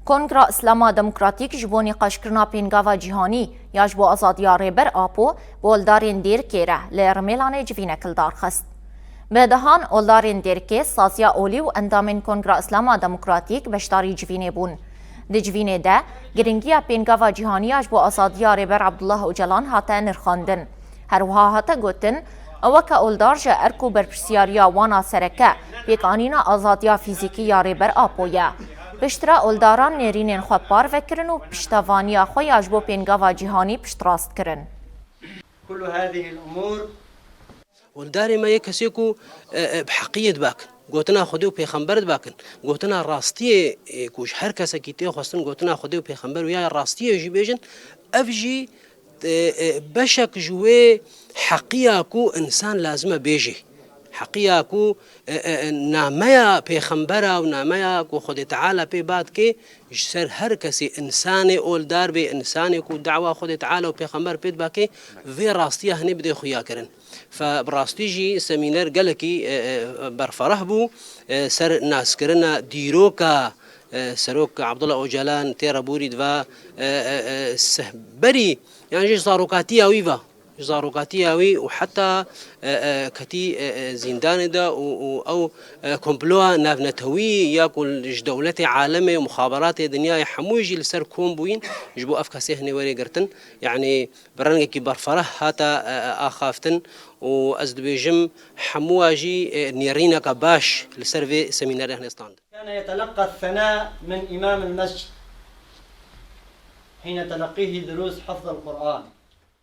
کنگرا اسلاما دموکراتیک جبونی قشکرنا پینگاوا جیهانی یاج بو آزادیا ریبر آپو بولدارین دیر کیره لرمیلان جوینه کلدار خست. بدهان اولدارین دیر که سازیا اولی و اندامین کنگرا اسلاما دموکراتیک بشتاری جوینه بون. دی جوینه ده گرنگیا پینگاوا جیهانی یاج بو آزادیا ریبر عبدالله اوجلان هاته نرخاندن. هروها هاته گوتن اوکا اولدار جا ارکو برپرسیاریا وانا سرکه بیقانینا آزادیا فیزیکی یا ریبر آپویا. بشترا اولداران نرینین خواه پار وکرن و پشتوانیا خواه یاجبو پینگاوا جیهانی پشتراست کرن. كل هذه الأمور ولداري ما يكسيكو بحقية باكن قوتنا خديو بيخمبرد باكن قوتنا راستية كوش هر كسا كيتيو خواستن قوتنا خديو بيخمبر ويا راستية يجي بيجن أفجي بشك جوي حقيقة إنسان لازمه بيجي حقيقة ناميا بيخمبرا وناميا كو خد تعالى بي بعد كي سر هر كسي إنساني أول دار بي إنساني كو دعوة خد تعالى وبيخمبر بيت باكي في راستيا هني بدي خويا كرن فبراستيجي سمينار قالكي برفرهبو سر ناس كرنا ديروكا سروك عبد الله اوجلان تيرا بوري دفا سهبري يعني زاروكاتيا ويفا زاروكاتيا وي وحتى كتي زندان دا او كومبلوا نافنتوي ياكل دولتي عالمي ومخابرات دنيا حموجي لسر كومبوين جبو افكاسي هني وري قرتن يعني برنكي برفره هاتا اخافتن وازد بيجم حمواجي نيرينا كباش لسيرفي سيمينار هنا ستاند. كان يتلقى الثناء من إمام المسجد حين تلقيه دروس حفظ القرآن.